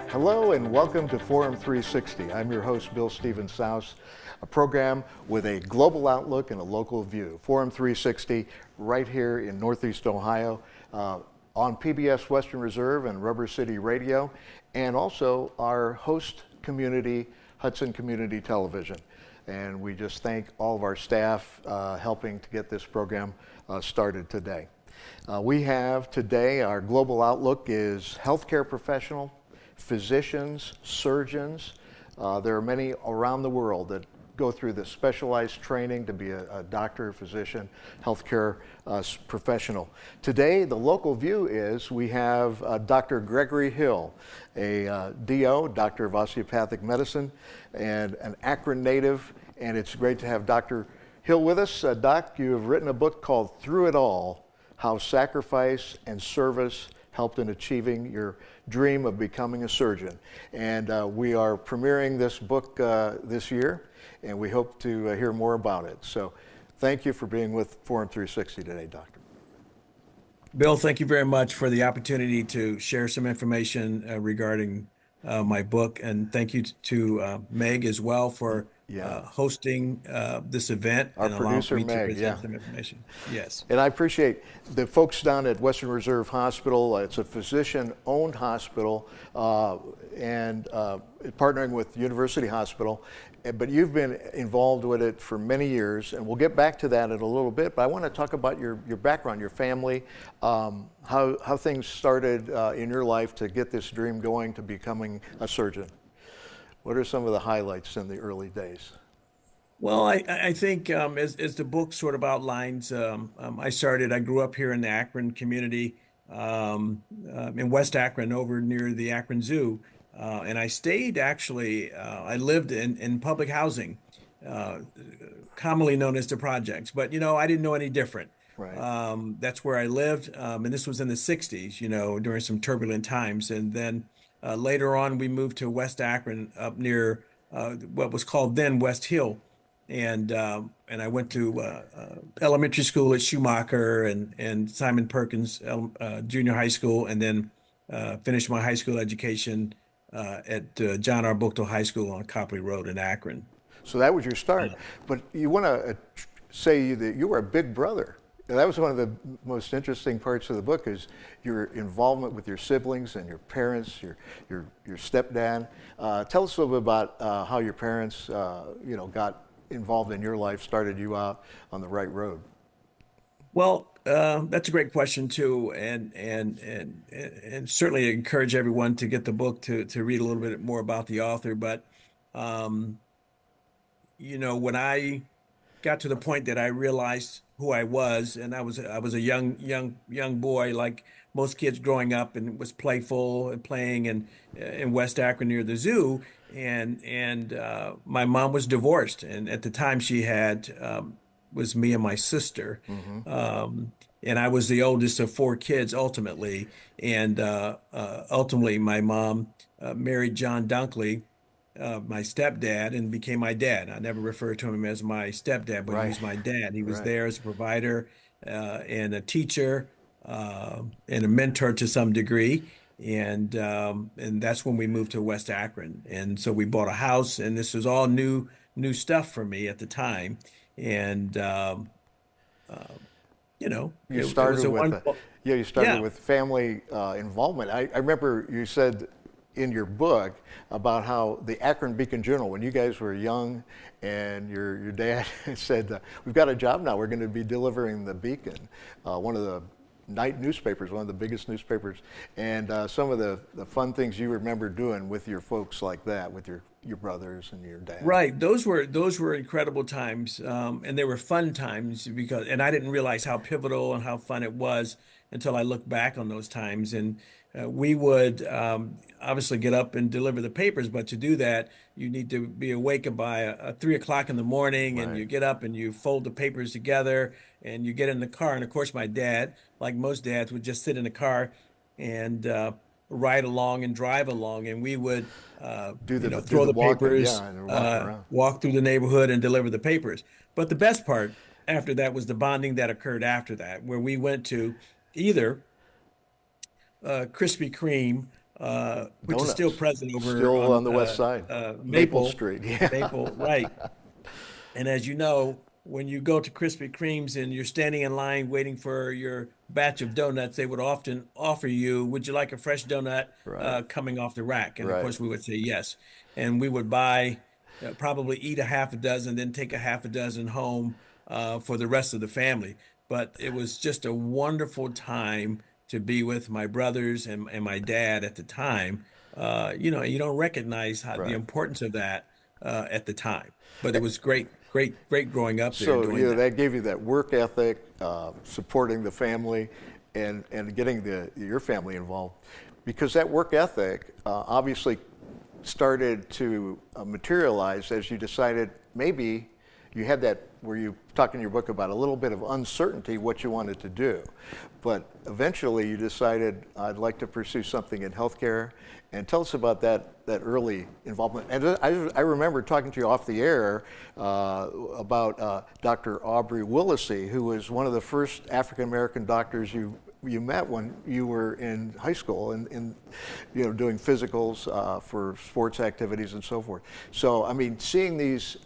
Hello and welcome to Forum 360. I'm your host, Bill Stephen Souse, a program with a global outlook and a local view. Forum 360 right here in Northeast Ohio on PBS Western Reserve and Rubber City Radio, and also our host community, Hudson Community Television. And we just thank all of our staff helping to get this program started today. We have today, our global outlook is healthcare professional, physicians, surgeons. There are many around the world that go through this specialized training to be a doctor, physician, healthcare professional. Today, the local view is we have Dr. Gregory Hill, a DO, Doctor of Osteopathic Medicine, and an Akron native, and it's great to have Dr. Hill with us. Doc, you have written a book called Through It All, How Sacrifice and Service Helped in Achieving Your Dream of Becoming a Surgeon. And we are premiering this book this year, and we hope to hear more about it. So thank you for being with Forum 360 today, Doctor. Bill, thank you very much for the opportunity to share some information regarding my book. And thank you to Meg as well for hosting this event. Our and producer, allowing me Meg, to present some information. Yes. And I appreciate the folks down at Western Reserve Hospital. It's a physician-owned hospital and partnering with University Hospital. But you've been involved with it for many years, and we'll get back to that in a little bit. But I want to talk about your background, your family, how things started in your life to get this dream going to becoming a surgeon. What are some of the highlights in the early days? Well, I think as the book sort of outlines, I grew up here in the Akron community, in West Akron, over near the Akron Zoo. And I stayed actually, I lived in public housing, commonly known as the projects, but I didn't know any different. Right. That's where I lived. And this was in the 60s, during some turbulent times. And then later on, we moved to West Akron up near what was called then West Hill. And I went to elementary school at Schumacher and Simon Perkins Junior High School, and then finished my high school education at John R. Buchtel High School on Copley Road in Akron. So that was your start. But you want to say that you were a big brother. And that was one of the most interesting parts of the book, is your involvement with your siblings and your parents, your stepdad. Tell us a little bit about how your parents, got involved in your life, started you out on the right road. Well, that's a great question too, and certainly encourage everyone to get the book to read a little bit more about the author. But when I got to the point that I realized who I was, and I was a young boy, like most kids growing up, and was playful and playing in West Akron near the zoo. And my mom was divorced, and at the time she had was me and my sister. Mm-hmm. And I was the oldest of four kids ultimately. And ultimately, my mom married John Dunkley, my stepdad, and became my dad. I never referred to him as my stepdad, but he was my dad. He was there as a provider and a teacher and a mentor to some degree. And that's when we moved to West Akron. And so we bought a house, and this was all new stuff for me at the time. And you started with with family involvement. I remember you said in your book about how the Akron Beacon Journal, when you guys were young, and your dad said, "We've got a job now. We're going to be delivering the Beacon," one of the night newspapers, one of the biggest newspapers, and some of the fun things you remember doing with your folks like that, with your brothers and your dad. Right. Those were incredible times, and they were fun times and I didn't realize how pivotal and how fun it was until I look back on those times. And we would obviously get up and deliver the papers, but to do that, you need to be awake by 3 o'clock in the morning, and you get up and you fold the papers together, and you get in the car. And of course, my dad, like most dads, would just sit in the car and ride along and drive along, and we would, Do throw the the walking, papers, yeah, and they're walking around. walk through the neighborhood and deliver the papers. But the best part after that was the bonding that occurred after that, where we went to either Krispy Kreme, which is still Donuts, present over still on on the west side, Maple Maple, Street. Yeah, Maple, right. And as you know, when you go to Krispy Kreme's and you're standing in line waiting for your batch of donuts, they would often offer you, would you like a fresh donut right, coming off the rack? And of right. course, we would say yes. And we would buy, probably eat a half a dozen, then take a half a dozen home for the rest of the family. But it was just a wonderful time to be with my brothers and my dad at the time. You don't recognize the Right. importance of that at the time. But it was great, great, great growing up there So, doing that. that gave you that work ethic, supporting the family, and getting your family involved, because that work ethic obviously started to materialize as you decided maybe you had that where you talk in your book about a little bit of uncertainty what you wanted to do, but eventually you decided I'd like to pursue something in healthcare. And tell us about that early involvement. And I remember talking to you off the air about Dr. Aubrey Willisey, who was one of the first African American doctors you met when you were in high school and doing physicals for sports activities and so forth. So I mean, seeing these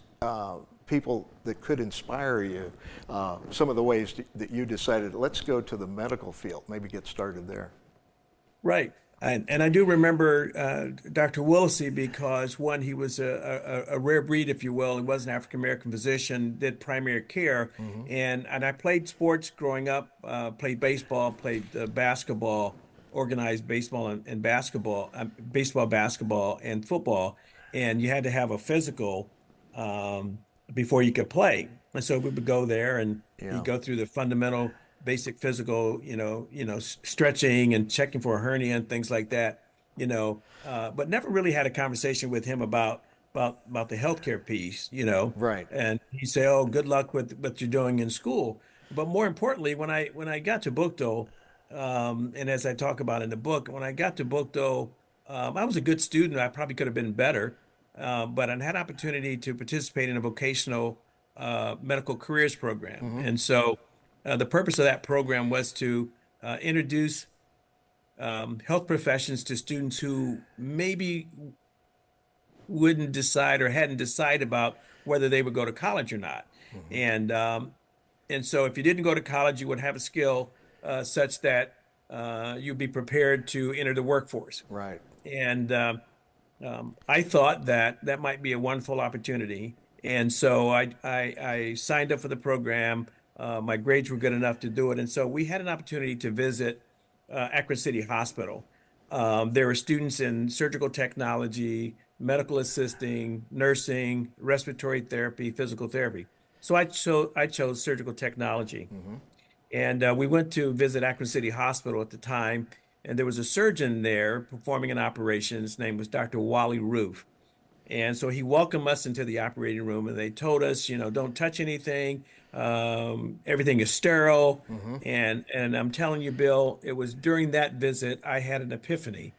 people that could inspire you, some of the ways that you decided, let's go to the medical field, maybe get started there. Right. And I do remember Dr. Willesee because one, he was a rare breed, if you will. He was an African American physician, did primary care, Hmm. and I played sports growing up. Played baseball, played basketball, organized baseball and basketball, baseball, basketball, and football. And you had to have a physical um, before you could play. And so we would go there, and you Yeah. go through the fundamental basic physical, stretching and checking for a hernia and things like that, but never really had a conversation with him about the healthcare piece, Right. and he'd say, "Oh, good luck with what you're doing in school." But more importantly, when I got to Bookdo, and as I talk about in the book, when I got to Bookdo, I was a good student. I probably could have been better, but I had opportunity to participate in a vocational medical careers program, Hmm. and so. The purpose of that program was to introduce health professions to students who maybe wouldn't decide or hadn't decided about whether they would go to college or not. Hmm. And um, and so if you didn't go to college, you would have a skill such that you'd be prepared to enter the workforce. Right. And I thought that that might be a wonderful opportunity. And so I signed up for the program. My grades were good enough to do it. And so we had an opportunity to visit Akron City Hospital. There were students in surgical technology, medical assisting, nursing, respiratory therapy, physical therapy. So I chose surgical technology. Hmm. And we went to visit Akron City Hospital at the time, and there was a surgeon there performing an operation. His name was Dr. Wally Roof. And so he welcomed us into the operating room, and they told us, don't touch anything. Everything is sterile. Hmm. And I'm telling you, Bill, it was during that visit I had an epiphany.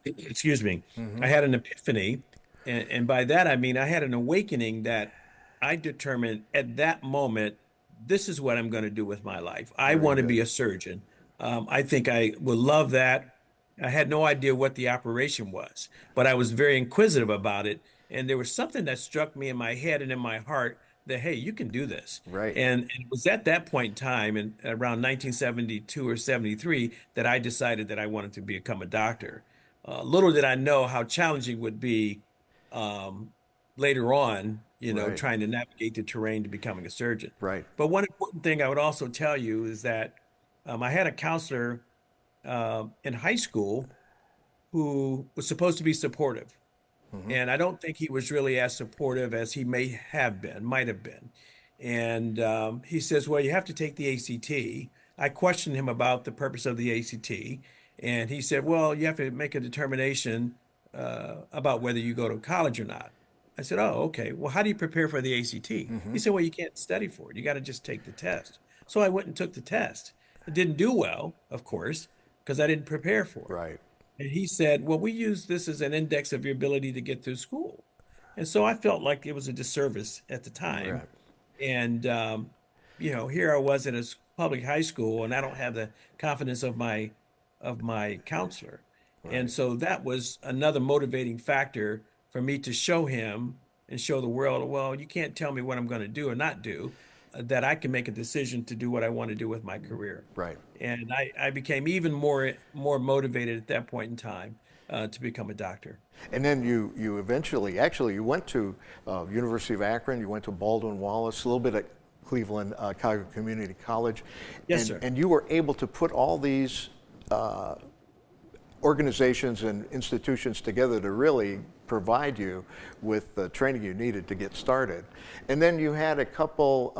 Excuse me. Hmm. I had an epiphany, and by that I mean I had an awakening that I determined at that moment, this is what I'm going to do with my life. I Very want to good. be a surgeon. I think I would love that. I had no idea what the operation was, but I was very inquisitive about it. And there was something that struck me in my head and in my heart that, hey, you can do this. Right. And it was at that point in time, in around 1972 or 73, that I decided that I wanted to become a doctor. Little did I know how challenging it would be um, later on, Right. trying to navigate the terrain to becoming a surgeon. Right. But one important thing I would also tell you is that I had a counselor in high school who was supposed to be supportive. Hmm. And I don't think he was really as supportive as he may have been, might have been. And he says, well, you have to take the ACT. I questioned him about the purpose of the ACT. And he said, well, you have to make a determination about whether you go to college or not. I said, oh, okay. Well, how do you prepare for the ACT? Hmm. He said, well, you can't study for it. You got to just take the test. So I went and took the test. I didn't do well, of course, because I didn't prepare for it. Right. And he said, well, we use this as an index of your ability to get through school. And so I felt like it was a disservice at the time. Right. And, here I was in a public high school, and I don't have the confidence of my counselor. And Right. so that was another motivating factor for me to show him and show the world, well, you can't tell me what I'm going to do or not do, that I can make a decision to do what I want to do with my career. Right. And I became even more motivated at that point in time to become a doctor. And then you eventually, actually, you went to University of Akron, you went to Baldwin Wallace, a little bit at Cleveland Cuyahoga Community College, Yes, sir. and you were able to put all these organizations and institutions together to really provide you with the training you needed to get started. And then you had a couple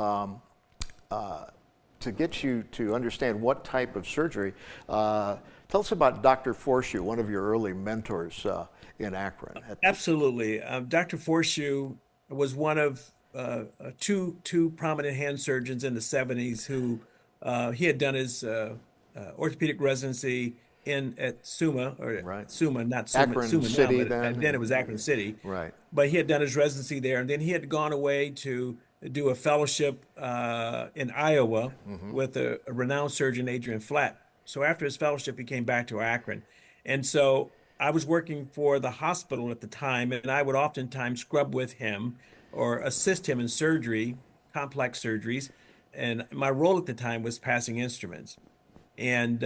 to get you to understand what type of surgery. Tell us about Dr. Forshu, one of your early mentors in Akron. Absolutely. Dr. Forshu was one of two prominent hand surgeons in the 70s who he had done his orthopedic residency in at Suma, or Right. Suma, not Akron Suma now, City but then. then it was Akron City. Right. But he had done his residency there, and then he had gone away to do a fellowship in Iowa with a renowned surgeon, Adrian Flatt. So after his fellowship, he came back to Akron. And so I was working for the hospital at the time, and I would oftentimes scrub with him or assist him in surgery, complex surgeries. And my role at the time was passing instruments. And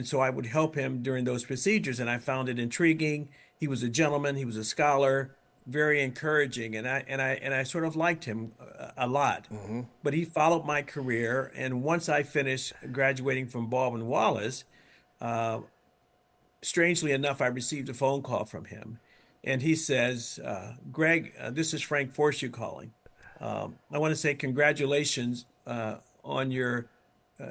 so I would help him during those procedures, and I found it intriguing. He was a gentleman, he was a scholar, very encouraging, and I sort of liked him a lot. But he followed my career, and once I finished graduating from Baldwin Wallace, uh, strangely enough, I received a phone call from him, and he says, "Greg, this is Frank Forshu calling. I want to say congratulations on your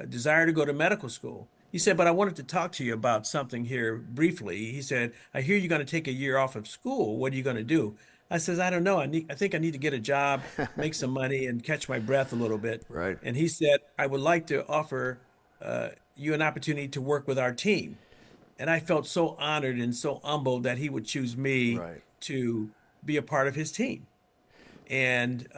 desire to go to medical school." He said, "But I wanted to talk to you about something here briefly." He said, "I hear you're going to take a year off of school. What are you going to do?" I says, "I don't know. I think I need to get a job, make some money, and catch my breath a little bit." Right. And he said, "I would like to offer you an opportunity to work with our team." And I felt so honored and so humbled that he would choose me Right. to be a part of his team. And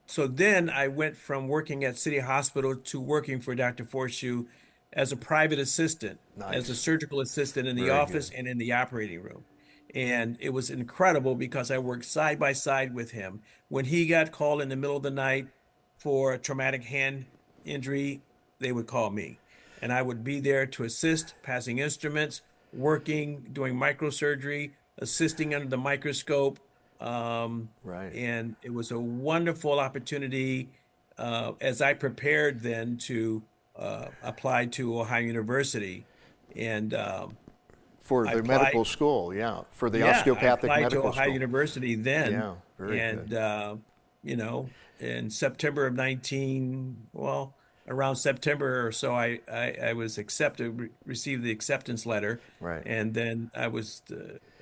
so then I went from working at City Hospital to working for Dr. Forshu as a private assistant, as a Nice. surgical assistant in the Very good. office and in the operating room. And it was incredible because I worked side by side with him. When he got called in the middle of the night for a traumatic hand injury, they would call me. And I would be there to assist, passing instruments, working, doing microsurgery, assisting under the microscope. Um, Right. and it was a wonderful opportunity as I prepared then to apply to Ohio University. And For I the applied, medical school, yeah. For the yeah, I osteopathic applied to medical Ohio school. University then. Yeah, very good. And, you know, in September of 19, well, around September or so, I was accepted, received the acceptance letter, Right. and then I was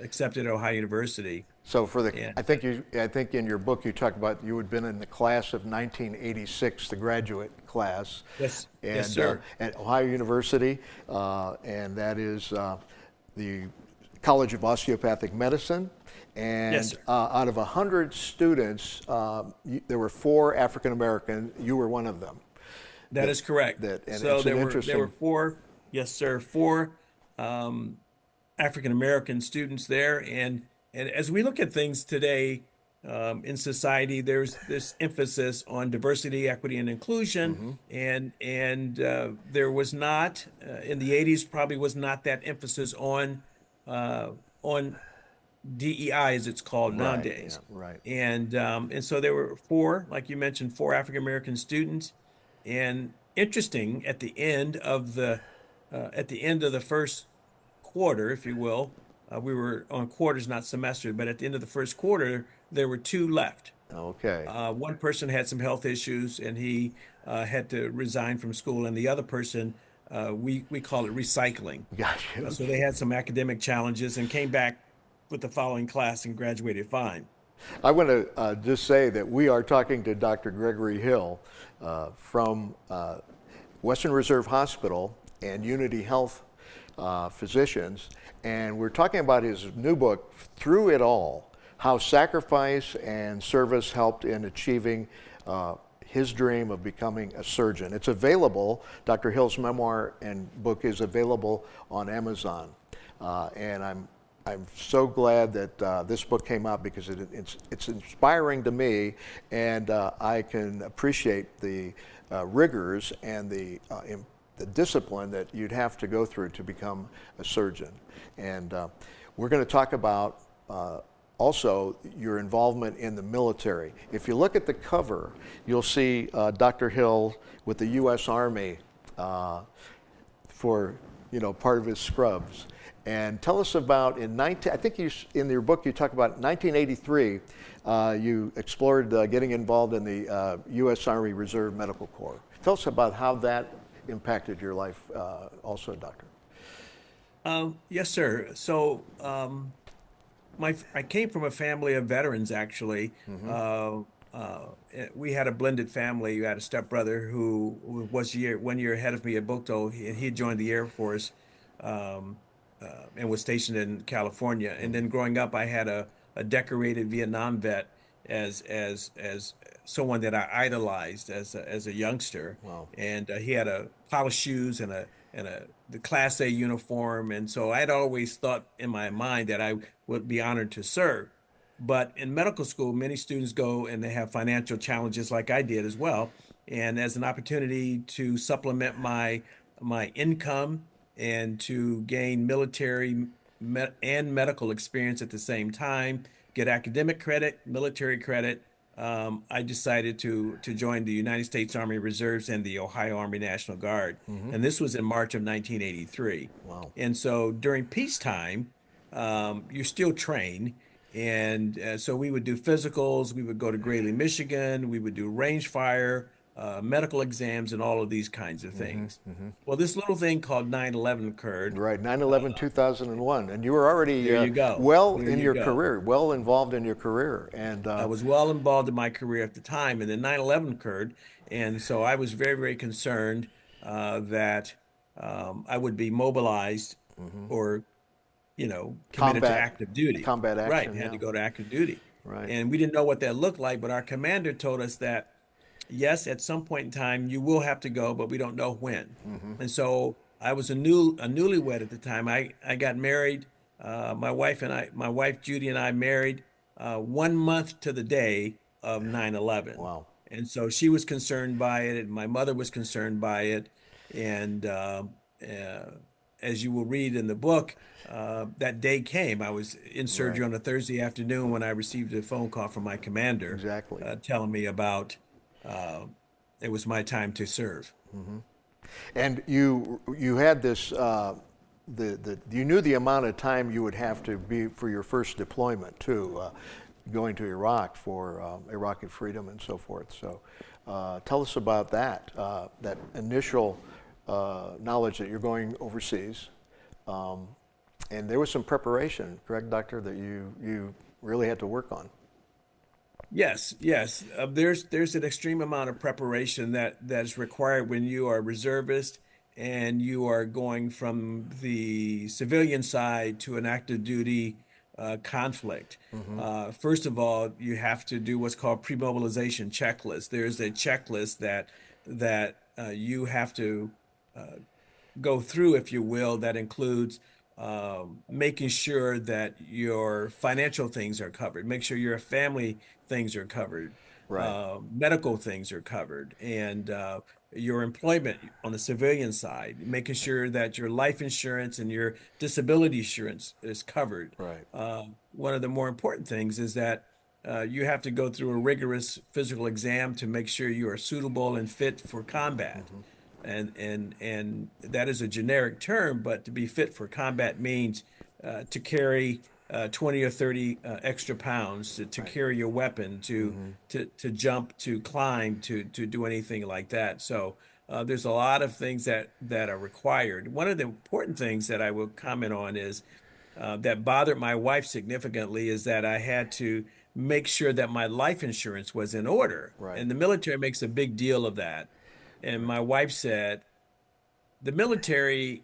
accepted at Ohio University. So for the, And I think in your book you talk about you had been in the class of 1986, the graduate class, yes, yes, and sir. at Ohio University, and that is the College of Osteopathic Medicine. Yes, And sir. out of 100 students, there were 4 African American. You were one of them. That is correct. And So it's an there were interesting. four, yes, sir, four um, African American students there, and as we look at things today in society, there's this emphasis on diversity, equity, and inclusion, and there was not in the '80s probably was not that emphasis on DEI as it's called Right. Yeah. nowadays, Right. and so there were four, like you mentioned, four African American students. And interesting, at the end of the first quarter, if you will, we were on quarters, not semester, but at the end of the first quarter, there were two left. Okay. One person had some health issues, and he had to resign from school, and the other person, we call it recycling. Gotcha. So they had some academic challenges and came back with the following class and graduated fine. I want to just say that we are talking to Dr. Gregory Hill from Western Reserve Hospital and Unity Health physicians, and we're talking about his new book, Through It All, How Sacrifice and Service Helped in Achieving his dream of becoming a surgeon. It's available, Dr. Hill's memoir and book is available on Amazon. And I'm so glad that this book came out because it's inspiring to me, and I can appreciate the rigors and the discipline that you'd have to go through to become a surgeon. And we're going to talk about also your involvement in the military. If you look at the cover, you'll see Dr. Hill with the U.S. Army for part of his scrubs. And tell us about I think in your book you talk about 1983. You explored getting involved in the U.S. Army Reserve Medical Corps. Tell us about how that impacted your life, also, Doctor. Yes, sir. So I came from a family of veterans, actually. We had a blended family. You had a stepbrother who was 1 year ahead of me at Bocto. He had joined the Air Force. And was stationed in California. And then growing up, I had a decorated Vietnam vet as someone that I idolized as a youngster. Wow. And he had a polished shoes and the Class A uniform. And so I'd always thought in my mind that I would be honored to serve. But in medical school, many students go and they have financial challenges like I did as well. And as an opportunity to supplement my income and to gain military and medical experience at the same time, get academic credit, military credit, I decided to join the United States Army Reserves and the Ohio Army National Guard. And this was in March of 1983. Wow. And so during peacetime, you're still trained. And so we would do physicals, we would go to Greeley, Michigan, we would do range fire, medical exams, and all of these kinds of things. Well, this little thing called 9/11 occurred. Right, 9/11, 2001, and you were already There you go. well There in you your go. career, well involved in your career, and I was well involved in my career at the time, and then 9/11 occurred, and so I was very, very concerned that I would be mobilized or, committed to active duty. combat Right, action. had to Yeah, go to active duty. right. And we didn't know what that looked like, but our commander told us that yes, at some point in time you will have to go, but we don't know when. And so I was a newlywed at the time. I got married. My wife Judy and I married 1 month to the day of 9/11. Wow. And so she was concerned by it, and my mother was concerned by it. And as you will read in the book, that day came. I was in surgery Right. on a Thursday afternoon when I received a phone call from my commander Exactly. telling me about it was my time to serve. And you had this you knew the amount of time you would have to be for your first deployment too, going to Iraq for Iraqi freedom and so forth. So tell us about that initial knowledge that you're going overseas, and there was some preparation, correct, Doctor, that you really had to work on. Yes, yes. There's an extreme amount of preparation that's required when you are a reservist and you are going from the civilian side to an active duty conflict. First of all, you have to do what's called pre-mobilization checklist. There's a checklist that you have to go through, if you will, that includes making sure that your financial things are covered, make sure your family things are covered, Right. medical things are covered, and your employment on the civilian side, making sure that your life insurance and your disability insurance is covered. Right. One of the more important things is that you have to go through a rigorous physical exam to make sure you are suitable and fit for combat. And that is a generic term, but to be fit for combat means to carry 20 or 30 extra pounds, to carry your weapon, to jump, to climb, to do anything like that. So there's a lot of things that are required. One of the important things that I will comment on is that bothered my wife significantly is that I had to make sure that my life insurance was in order. Right. And the military makes a big deal of that. And my wife said, the military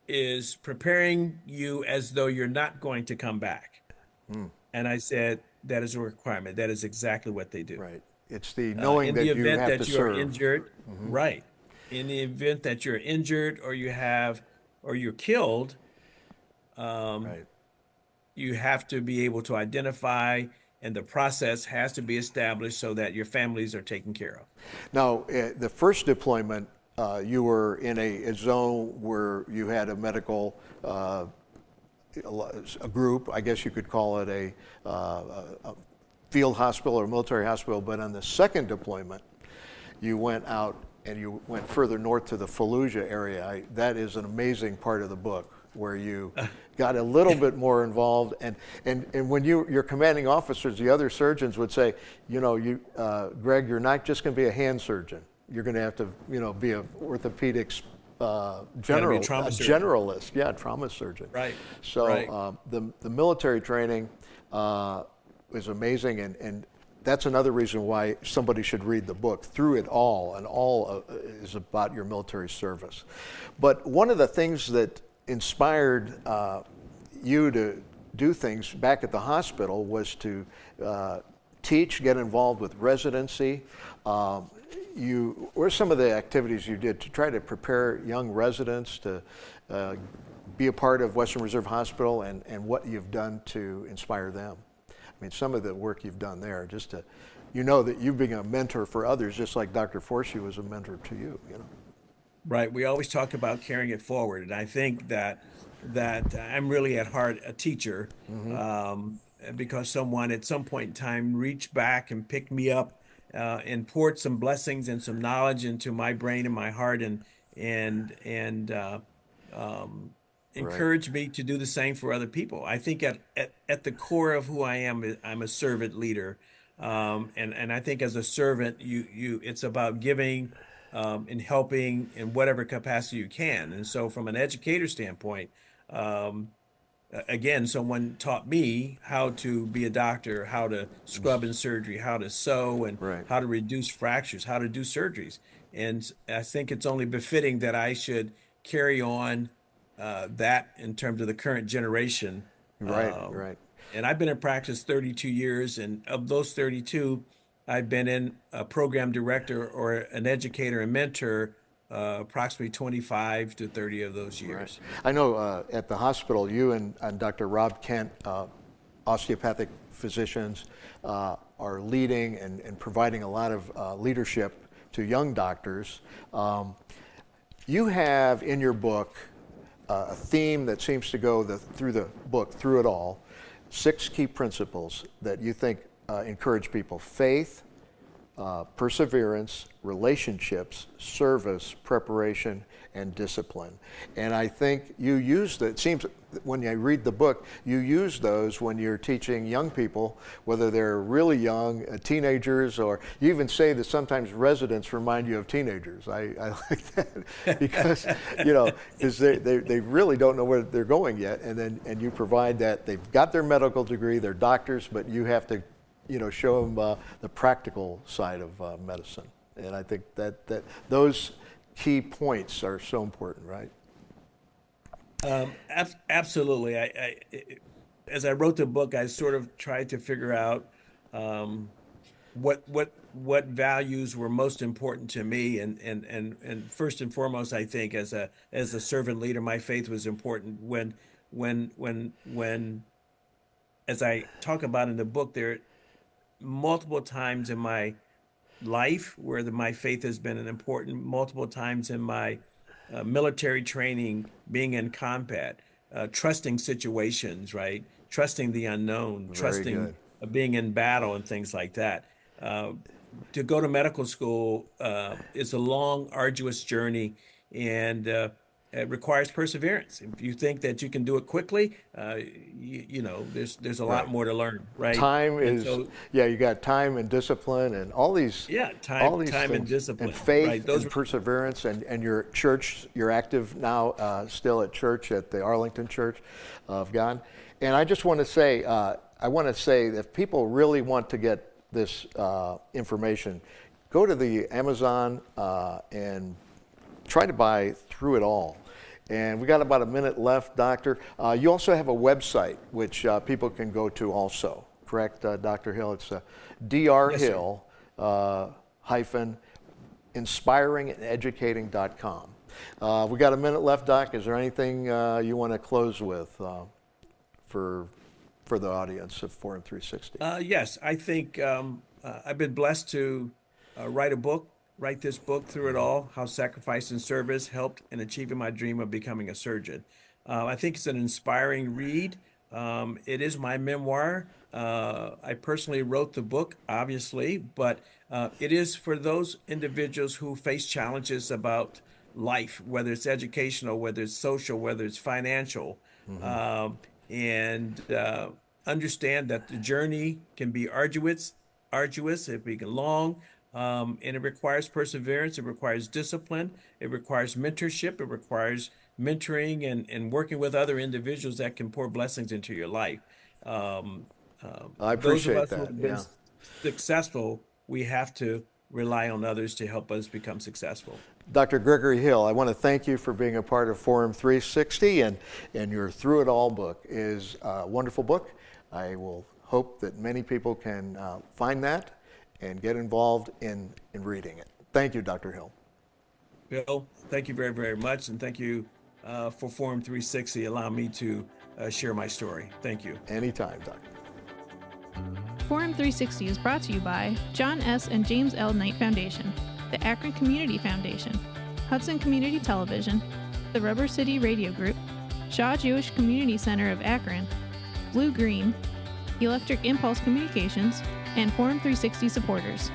is preparing you as though you're not going to come back. Mm, And I said, that is a requirement. That is exactly what they do. right. It's the knowing In the that you event have to that you are serve. injured, Hmm. right. In the event that you're injured or you're killed, um, Right. you have to be able to identify, and the process has to be established so that your families are taken care of. Now, the first deployment, you were in a zone where you had a medical a group. I guess you could call it a field hospital or military hospital. But on the second deployment, you went out and you went further north to the Fallujah area. That is an amazing part of the book where you got a little bit more involved. And when your commanding officers, the other surgeons would say, Greg, you're not just going to be a hand surgeon. You're going to have to, be an orthopedics generalist, yeah, trauma surgeon. Right. So Right. The military training is amazing, and that's another reason why somebody should read the book through it all, and all is about your military service. But one of the things that inspired you to do things back at the hospital was to teach, get involved with residency. What are some of the activities you did to try to prepare young residents to be a part of Western Reserve Hospital, and what you've done to inspire them? I mean, some of the work you've done there, just to, that you've been a mentor for others, just like Dr. Forsey was a mentor to you, Right. We always talk about carrying it forward, and I think that I'm really at heart a teacher, because someone at some point in time reached back and picked me up and poured some blessings and some knowledge into my brain and my heart, and Right. encouraged me to do the same for other people. I think at the core of who I am, I'm a servant leader, and I think as a servant, it's about giving and helping in whatever capacity you can. And so, from an educator standpoint, um, again, someone taught me how to be a doctor, how to scrub in surgery, how to sew, and Right. how to reduce fractures, how to do surgeries. And I think it's only befitting that I should carry on that in terms of the current generation. Right. Um, Right. and I've been in practice 32 years, and of those 32, I've been in a program director or an educator and mentor approximately 25 to 30 of those Right. years. I know at the hospital, you and Dr. Rob Kent, osteopathic physicians, are leading and providing a lot of leadership to young doctors. You have in your book a theme that seems to go through the book, through it all, 6 key principles that you think encourage people: faith, perseverance, relationships, service, preparation, and discipline. And I think you use it seems when I read the book, you use those when you're teaching young people, whether they're really young, teenagers, or you even say that sometimes residents remind you of teenagers. I like that because, because they really don't know where they're going yet. And you provide that. They've got their medical degree, they're doctors, but you have to show them the practical side of medicine. And I think that those key points are so important, right? Absolutely. As I wrote the book, I sort of tried to figure out um, what values were most important to me, and first and foremost, I think as a servant leader, my faith was important. When as I talk about in the book, there are multiple times in my life where my faith has been an important, multiple times in my military training, being in combat, trusting situations, right? Trusting the unknown, Very trusting good. being in battle and things like that. Uh, to go to medical school is a long, arduous journey, and it requires perseverance. If you think that you can do it quickly, there's a lot Right. more to learn, right? Time And is, so, yeah, you got time and discipline and yeah, all time, these time and things, and discipline, right? faith Those and perseverance, and your church, you're active now still at church, at the Arlington Church of God. And I just want to say, that if people really want to get this information, go to the Amazon and try to buy Through It All. And we got about a minute left, Doctor. You also have a website which people can go to also, correct, Dr. Hill? It's Dr. Yes, Hill hyphen inspiringandeducating.com. We got a minute left, Doc. Is there anything you want to close with for the audience of Forum 360? Yes, I think I've been blessed to write this book through it all, how sacrifice and service helped in achieving my dream of becoming a surgeon. I think it's an inspiring read. It is my memoir. I personally wrote the book, obviously, but it is for those individuals who face challenges about life, whether it's educational, whether it's social, whether it's financial, and understand that the journey can be arduous, it can be long, and it requires perseverance, it requires discipline, it requires mentorship, it requires mentoring and working with other individuals that can pour blessings into your life. I Those of appreciate us who that. have been Yeah. successful, we have to rely on others to help us become successful. Dr. Gregory Hill, I want to thank you for being a part of Forum 360, and your Through It All book is a wonderful book. I will hope that many people can find that and get involved in reading it. Thank you, Dr. Hill. Bill, thank you very, very much, and thank you for Forum 360 allowing me to share my story. Thank you. Anytime, Doctor. Forum 360 is brought to you by John S. and James L. Knight Foundation, the Akron Community Foundation, Hudson Community Television, the Rubber City Radio Group, Shaw Jewish Community Center of Akron, Blue Green, Electric Impulse Communications, and Forum 360 supporters.